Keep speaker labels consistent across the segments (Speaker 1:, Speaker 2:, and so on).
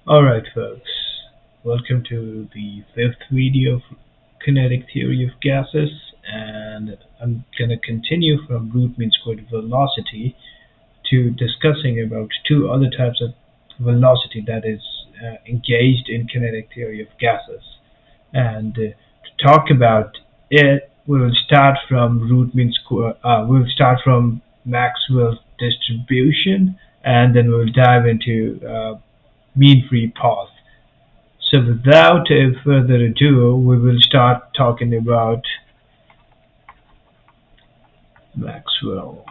Speaker 1: Alright folks, welcome to the fifth video of kinetic theory of gases, and I'm gonna continue from root mean squared velocity to discussing about two other types of velocity that is engaged in kinetic theory of gases. And to talk about it, we will start from root mean square. We'll start from Maxwell's distribution, and then we'll dive into mean free path. So without further ado, we will start talking about Maxwell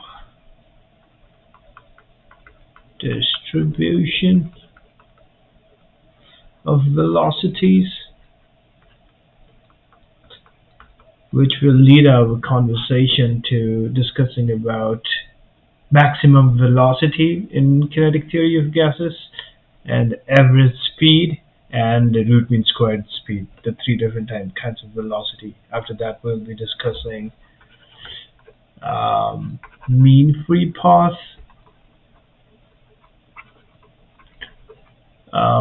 Speaker 1: distribution of velocities, which will lead our conversation to discussing about maximum velocity in kinetic theory of gases and average speed and the root mean squared speed, the three different kinds of velocity. After that, we'll be discussing mean free path,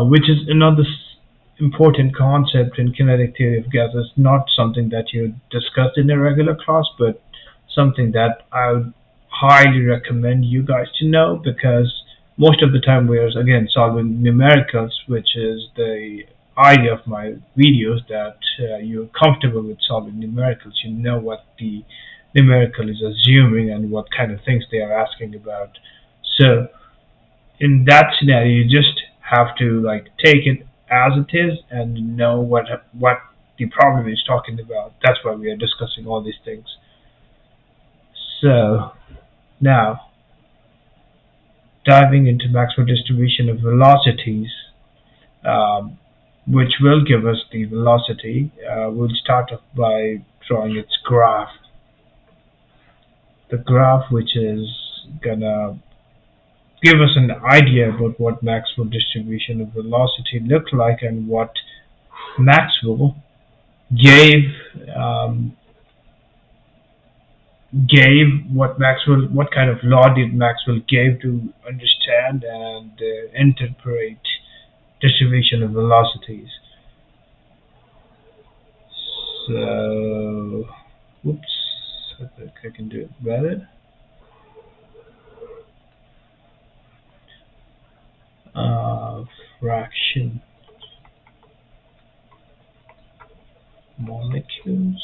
Speaker 1: which is another important concept in kinetic theory of gases, not something that you discussed in a regular class, but something that I would highly recommend you guys to know, because most of the time we are again solving numericals, which is the idea of my videos, that you're comfortable with solving numericals. You know what the numerical is assuming and what kind of things they are asking about. So in that scenario, you just have to take it as it is and know what the problem is talking about. That's why we are discussing all these things. So now, diving into Maxwell distribution of velocities, which will give us the velocity, we'll start off by drawing its graph. The graph, which is gonna give us an idea about what Maxwell distribution of velocity looked like and what Maxwell gave what kind of law did Maxwell give to understand and interpret distribution of velocities. So, whoops, I think I can do it better. Fraction molecules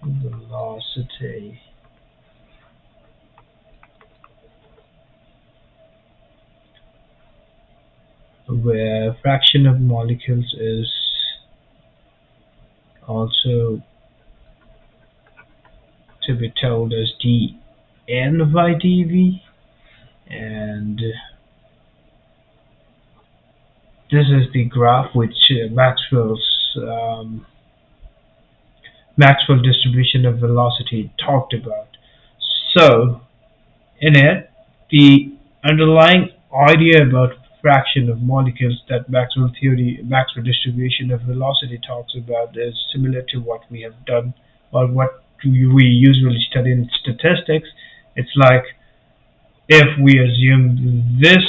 Speaker 1: velocity where fraction of molecules is also to be told as dN by dV, and this is the graph which Maxwell distribution of velocity talked about. So in it, the underlying idea about fraction of molecules that Maxwell distribution of velocity talks about is similar to what we have done, or what we usually study in statistics. It's like if we assume this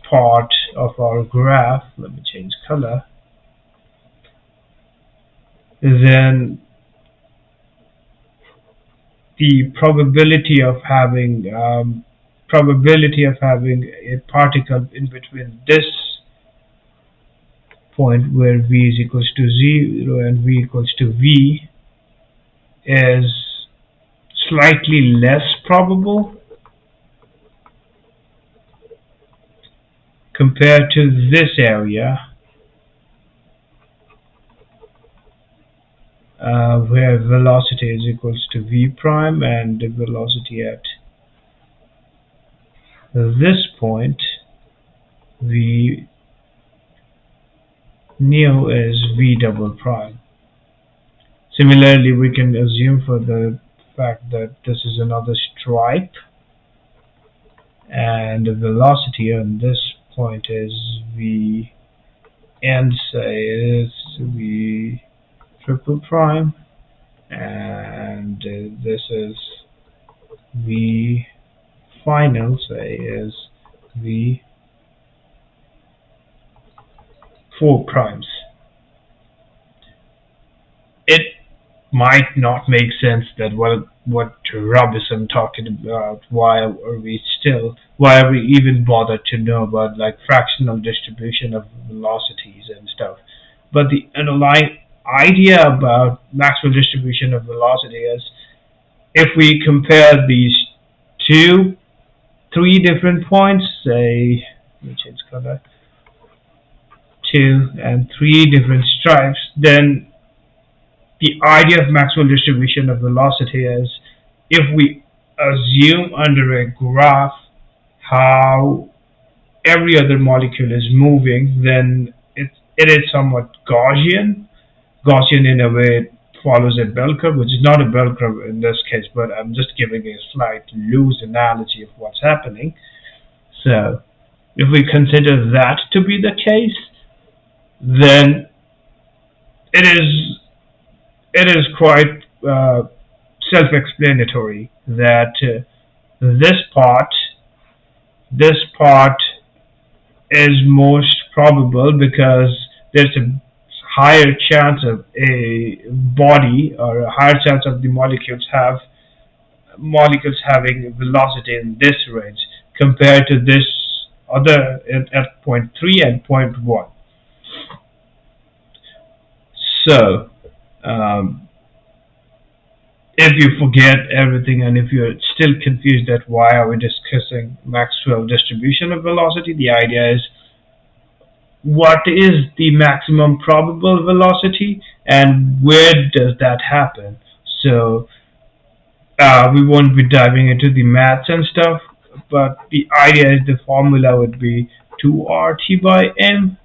Speaker 1: part of our graph, let me change color, then the probability of having a particle in between this point where v is equals to 0 and v equals to v is slightly less probable compared to this area where velocity is equals to v prime, and the velocity at this point v nu is v double prime. Similarly, we can assume for the fact that this is another stripe and the velocity on this point is v, and say is v triple prime, and this is V final, say, is V 4 primes. It might not make sense that what rubbish I'm talking about. Why are we even bothered to know about like fractional distribution of velocities and stuff? But the underlying idea about Maxwell distribution of velocity is if we compare these two, three different points, say, let me change color, two and three different stripes, then the idea of Maxwell distribution of velocity is if we assume under a graph how every other molecule is moving, then it is somewhat Gaussian. Gaussian in a way it follows a bell curve, which is not a bell curve in this case, but I'm just giving a slight loose analogy of what's happening. So if we consider that to be the case, then it is quite self-explanatory that this part is most probable because there's a higher chance of a body or a higher chance of the molecules having velocity in this range compared to this other at point 3 and point 1. So if you forget everything and if you're still confused that why are we discussing Maxwell distribution of velocity, the idea is what is the maximum probable velocity and where does that happen. So we won't be diving into the maths and stuff, but the idea is the formula would be 2RT by m,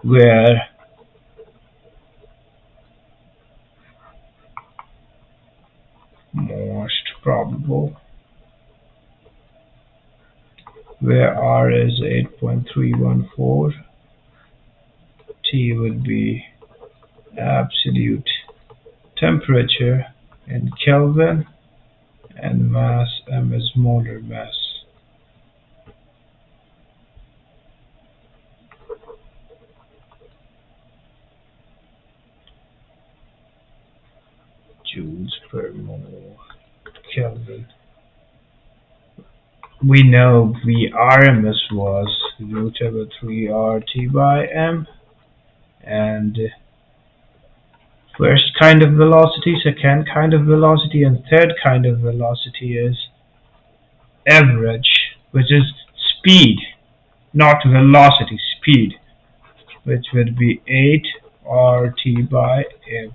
Speaker 1: where most probable, where R is 8.314, T would be absolute temperature in Kelvin, and mass m is molar mass. Joules per mole Kelvin. We know Vrms was root over 3RT by m, and first kind of velocity, second kind of velocity, and third kind of velocity is average, which is speed, not velocity, speed, which would be 8RT by m,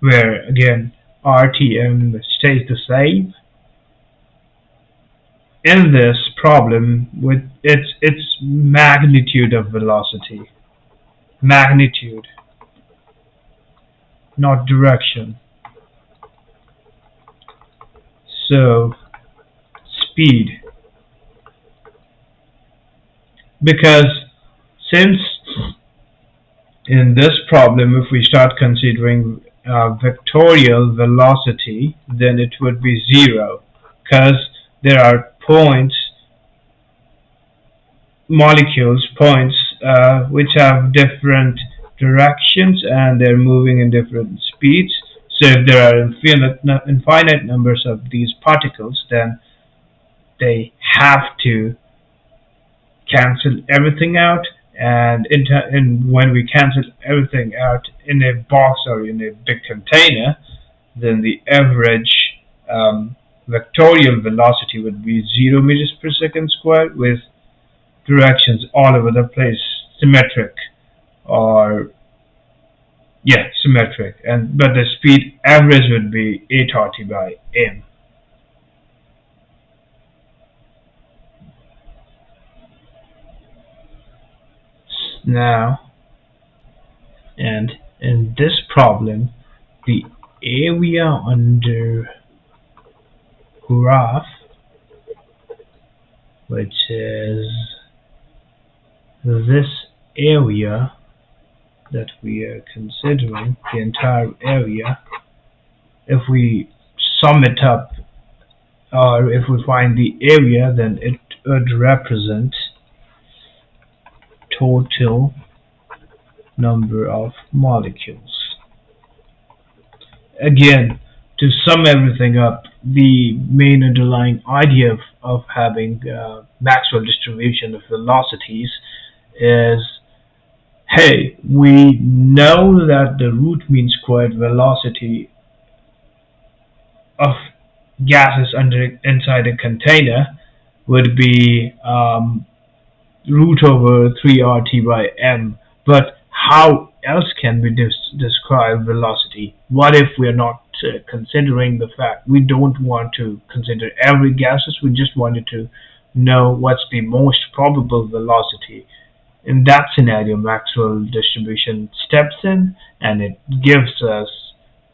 Speaker 1: where again RTM stays the same. In this problem, with its magnitude of velocity, magnitude, not direction. So speed, because since in this problem if we start considering vectorial velocity, then it would be 0 because there are points which have different directions and they're moving in different speeds. So if there are infinite numbers of these particles, then they have to cancel everything out, and when we cancel everything out in a box or in a big container, then the average vectorial velocity would be 0 meters per second squared with directions all over the place, symmetric, but the speed average would be 8RT by m. Now, and in this problem, the area under graph, which is this area that we are considering, the entire area, if we sum it up or if we find the area, then it would represent total number of molecules. Again, to sum everything up, the main underlying idea of having Maxwell distribution of velocities is, hey, we know that the root mean squared velocity of gases inside a container would be root over 3 RT by m. But how else can we describe velocity? What if we are not considering the fact we don't want to consider every gases, we just wanted to know what's the most probable velocity? In that scenario, Maxwell distribution steps in and it gives us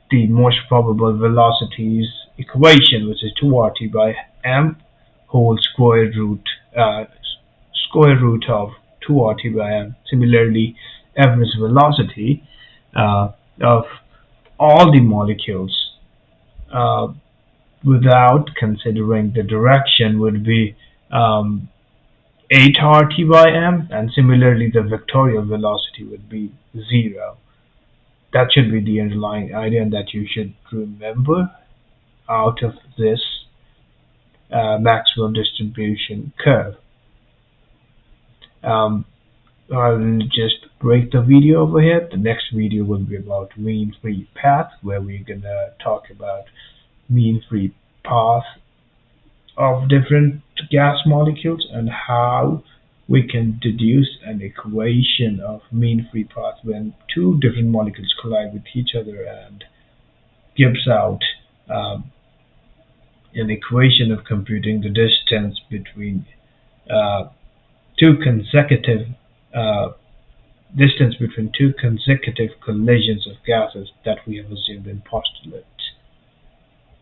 Speaker 1: the most probable velocities equation, which is 2 RT by m whole square root of 2 RT by m. Similarly, average velocity of all the molecules uh, without considering the direction would be 8 RT by m, and similarly the vectorial velocity would be 0. That should be the underlying idea that you should remember out of this Maxwell distribution curve. Um, I'll just break the video over here. The next video will be about mean free path, where we're gonna talk about mean free path of different gas molecules and how we can deduce an equation of mean free path when two different molecules collide with each other and gives out an equation of computing the distance between uh, two consecutive uh, distance between two consecutive collisions of gases that we have assumed in postulate.